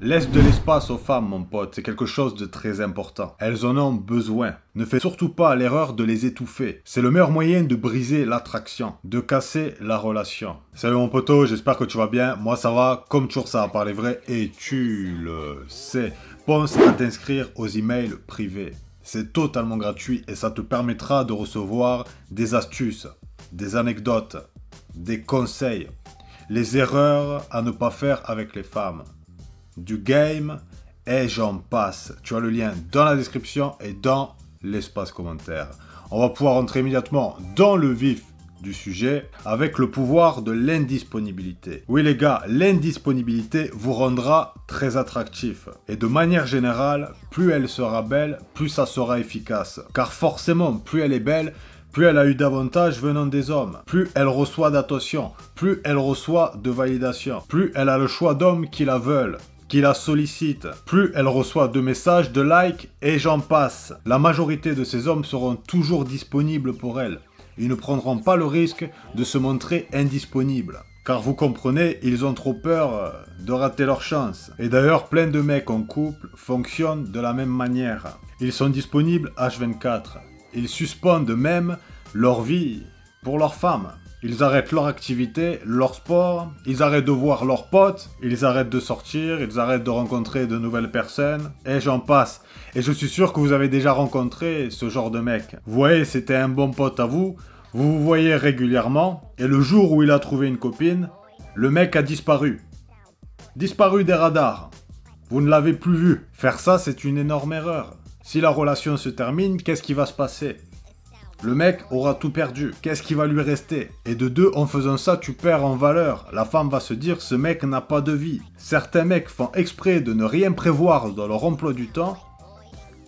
Laisse de l'espace aux femmes, mon pote, c'est quelque chose de très important. Elles en ont besoin. Ne fais surtout pas l'erreur de les étouffer. C'est le meilleur moyen de briser l'attraction, de casser la relation. Salut mon poteau, j'espère que tu vas bien. Moi ça va, comme toujours ça va parler vrai, et tu le sais. Pense à t'inscrire aux emails privés. C'est totalement gratuit et ça te permettra de recevoir des astuces, des anecdotes, des conseils, les erreurs à ne pas faire avec les femmes, du game et j'en passe. Tu as le lien dans la description et dans l'espace commentaire. On va pouvoir entrer immédiatement dans le vif du sujet avec le pouvoir de l'indisponibilité. Oui les gars, l'indisponibilité vous rendra très attractif. Et de manière générale, plus elle sera belle, plus ça sera efficace. Car forcément, plus elle est belle, plus elle a eu d'avantages venant des hommes, plus elle reçoit d'attention, plus elle reçoit de validation, plus elle a le choix d'hommes qui la veulent, qui la sollicitent, plus elle reçoit de messages, de likes et j'en passe. La majorité de ces hommes seront toujours disponibles pour elle. Ils ne prendront pas le risque de se montrer indisponibles. Car vous comprenez, ils ont trop peur de rater leur chance. Et d'ailleurs, plein de mecs en couple fonctionnent de la même manière. Ils sont disponibles H24. Ils suspendent même leur vie pour leurs femmes. Ils arrêtent leur activité, leur sport, ils arrêtent de voir leurs potes, ils arrêtent de sortir, ils arrêtent de rencontrer de nouvelles personnes, et j'en passe. Et je suis sûr que vous avez déjà rencontré ce genre de mec. Vous voyez, c'était un bon pote à vous, vous vous voyez régulièrement, et le jour où il a trouvé une copine, le mec a disparu. Disparu des radars. Vous ne l'avez plus vu. Faire ça, c'est une énorme erreur. Si la relation se termine, qu'est-ce qui va se passer ? Le mec aura tout perdu. Qu'est-ce qui va lui rester? Et de deux, en faisant ça, tu perds en valeur. La femme va se dire, ce mec n'a pas de vie. Certains mecs font exprès de ne rien prévoir dans leur emploi du temps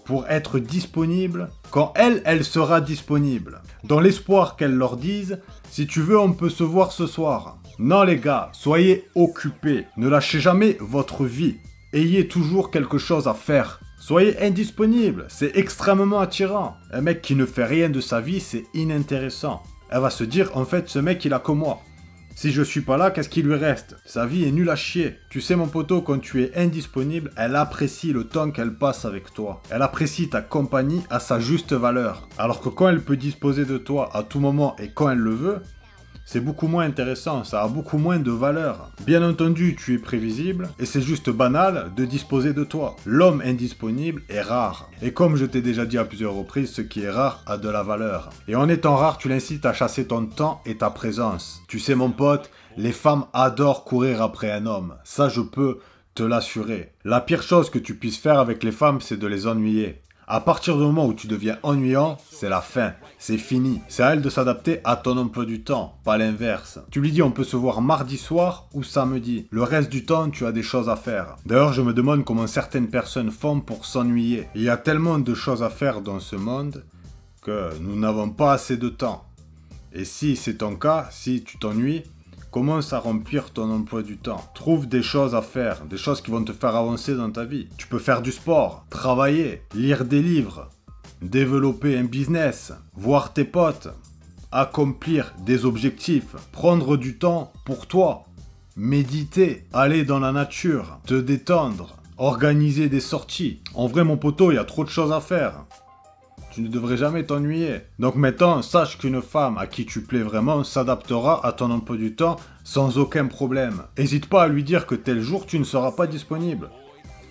pour être disponible quand elle sera disponible. Dans l'espoir qu'elle leur dise, si tu veux, on peut se voir ce soir. Non les gars, soyez occupés. Ne lâchez jamais votre vie. Ayez toujours quelque chose à faire. Soyez indisponible, c'est extrêmement attirant. Un mec qui ne fait rien de sa vie, c'est inintéressant. Elle va se dire, en fait, ce mec, il a que moi. Si je suis pas là, qu'est-ce qui lui reste? Sa vie est nulle à chier. Tu sais, mon poteau, quand tu es indisponible, elle apprécie le temps qu'elle passe avec toi. Elle apprécie ta compagnie à sa juste valeur. Alors que quand elle peut disposer de toi à tout moment et quand elle le veut, c'est beaucoup moins intéressant, ça a beaucoup moins de valeur. Bien entendu, tu es prévisible et c'est juste banal de disposer de toi. L'homme indisponible est rare. Et comme je t'ai déjà dit à plusieurs reprises, ce qui est rare a de la valeur. Et en étant rare, tu l'incites à chasser ton temps et ta présence. Tu sais mon pote, les femmes adorent courir après un homme. Ça, je peux te l'assurer. La pire chose que tu puisses faire avec les femmes, c'est de les ennuyer. À partir du moment où tu deviens ennuyant, c'est la fin, c'est fini. C'est à elle de s'adapter à ton emploi du temps, pas l'inverse. Tu lui dis on peut se voir mardi soir ou samedi. Le reste du temps, tu as des choses à faire. D'ailleurs, je me demande comment certaines personnes font pour s'ennuyer. Il y a tellement de choses à faire dans ce monde que nous n'avons pas assez de temps. Et si c'est ton cas, si tu t'ennuies, commence à remplir ton emploi du temps. Trouve des choses à faire, des choses qui vont te faire avancer dans ta vie. Tu peux faire du sport, travailler, lire des livres, développer un business, voir tes potes, accomplir des objectifs, prendre du temps pour toi, méditer, aller dans la nature, te détendre, organiser des sorties. En vrai, mon poteau, il y a trop de choses à faire. Tu ne devrais jamais t'ennuyer. Donc maintenant, sache qu'une femme à qui tu plais vraiment s'adaptera à ton emploi du temps sans aucun problème. N'hésite pas à lui dire que tel jour tu ne seras pas disponible.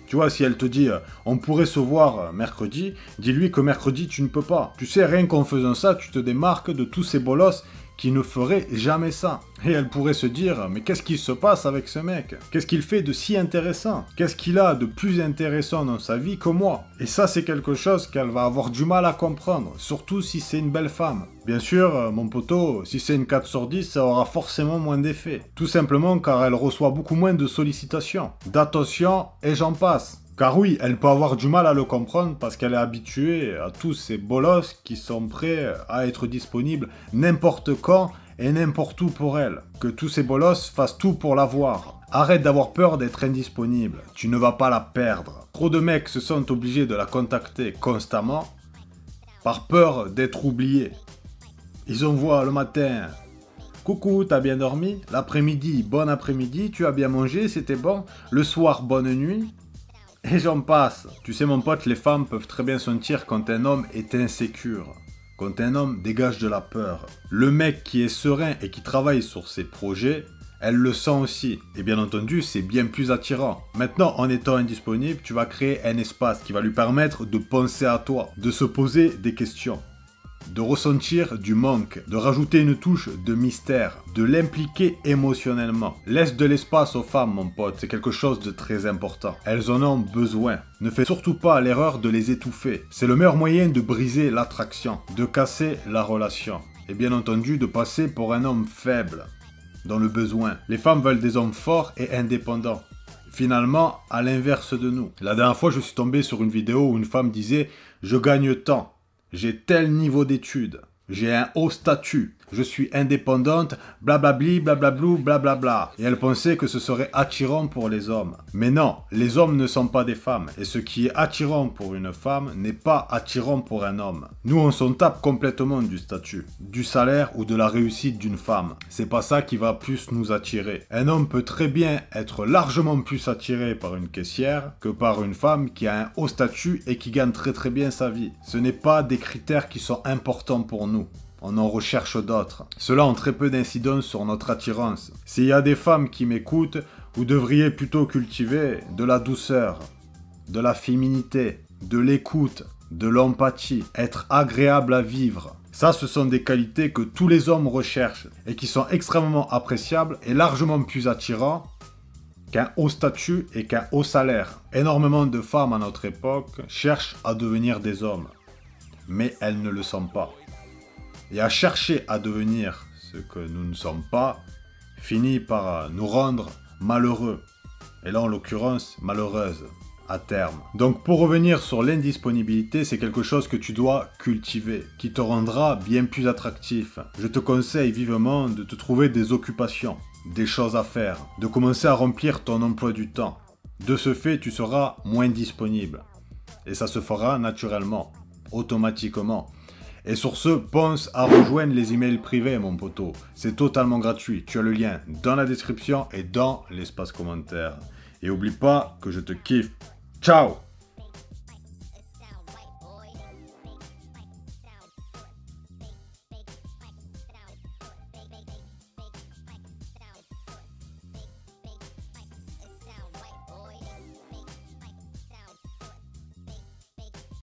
Tu vois, si elle te dit on pourrait se voir mercredi, dis-lui que mercredi tu ne peux pas. Tu sais, rien qu'en faisant ça, tu te démarques de tous ces bolosses qui ne feraient jamais ça. Et elle pourrait se dire, mais qu'est-ce qui se passe avec ce mec? Qu'est-ce qu'il fait de si intéressant? Qu'est-ce qu'il a de plus intéressant dans sa vie que moi? Et ça, c'est quelque chose qu'elle va avoir du mal à comprendre, surtout si c'est une belle femme. Bien sûr, mon poteau, si c'est une 4 sur 10, ça aura forcément moins d'effet. Tout simplement car elle reçoit beaucoup moins de sollicitations, d'attention et j'en passe. Car oui, elle peut avoir du mal à le comprendre parce qu'elle est habituée à tous ces bolosses qui sont prêts à être disponibles n'importe quand et n'importe où pour elle. Que tous ces bolosses fassent tout pour l'avoir. Arrête d'avoir peur d'être indisponible, tu ne vas pas la perdre. Trop de mecs se sont obligés de la contacter constamment par peur d'être oubliés. Ils envoient le matin coucou, t'as bien dormi? L'après-midi, bon après-midi, tu as bien mangé, c'était bon? Le soir, bonne nuit? Et j'en passe. Tu sais mon pote, les femmes peuvent très bien sentir quand un homme est insécure. Quand un homme dégage de la peur. Le mec qui est serein et qui travaille sur ses projets, elle le sent aussi. Et bien entendu, c'est bien plus attirant. Maintenant, en étant indisponible, tu vas créer un espace qui va lui permettre de penser à toi, de se poser des questions, de ressentir du manque, de rajouter une touche de mystère, de l'impliquer émotionnellement. Laisse de l'espace aux femmes, mon pote, c'est quelque chose de très important. Elles en ont besoin. Ne fais surtout pas l'erreur de les étouffer. C'est le meilleur moyen de briser l'attraction, de casser la relation. Et bien entendu, de passer pour un homme faible, dans le besoin. Les femmes veulent des hommes forts et indépendants. Finalement, à l'inverse de nous. La dernière fois, je suis tombé sur une vidéo où une femme disait « Je gagne tant. J'ai tel niveau d'études, j'ai un haut statut, je suis indépendante, blablabli, blablablou, blablabla. » Et elle pensait que ce serait attirant pour les hommes. Mais non, les hommes ne sont pas des femmes. Et ce qui est attirant pour une femme n'est pas attirant pour un homme. Nous, on s'en tape complètement du statut, du salaire ou de la réussite d'une femme. C'est pas ça qui va plus nous attirer. Un homme peut très bien être largement plus attiré par une caissière que par une femme qui a un haut statut et qui gagne très bien sa vie. Ce n'est pas des critères qui sont importants pour nous. On en recherche d'autres. Cela a très peu d'incidence sur notre attirance. S'il y a des femmes qui m'écoutent, vous devriez plutôt cultiver de la douceur, de la féminité, de l'écoute, de l'empathie, être agréable à vivre. Ça, ce sont des qualités que tous les hommes recherchent et qui sont extrêmement appréciables et largement plus attirants qu'un haut statut et qu'un haut salaire. Énormément de femmes à notre époque cherchent à devenir des hommes, mais elles ne le sont pas. Et à chercher à devenir ce que nous ne sommes pas, finit par nous rendre malheureux. Et là, en l'occurrence, malheureuse, à terme. Donc, pour revenir sur l'indisponibilité, c'est quelque chose que tu dois cultiver, qui te rendra bien plus attractif. Je te conseille vivement de te trouver des occupations, des choses à faire, de commencer à remplir ton emploi du temps. De ce fait, tu seras moins disponible. Et ça se fera naturellement, automatiquement. Et sur ce, pense à rejoindre les emails privés, mon poteau. C'est totalement gratuit. Tu as le lien dans la description et dans l'espace commentaire. Et oublie pas que je te kiffe. Ciao!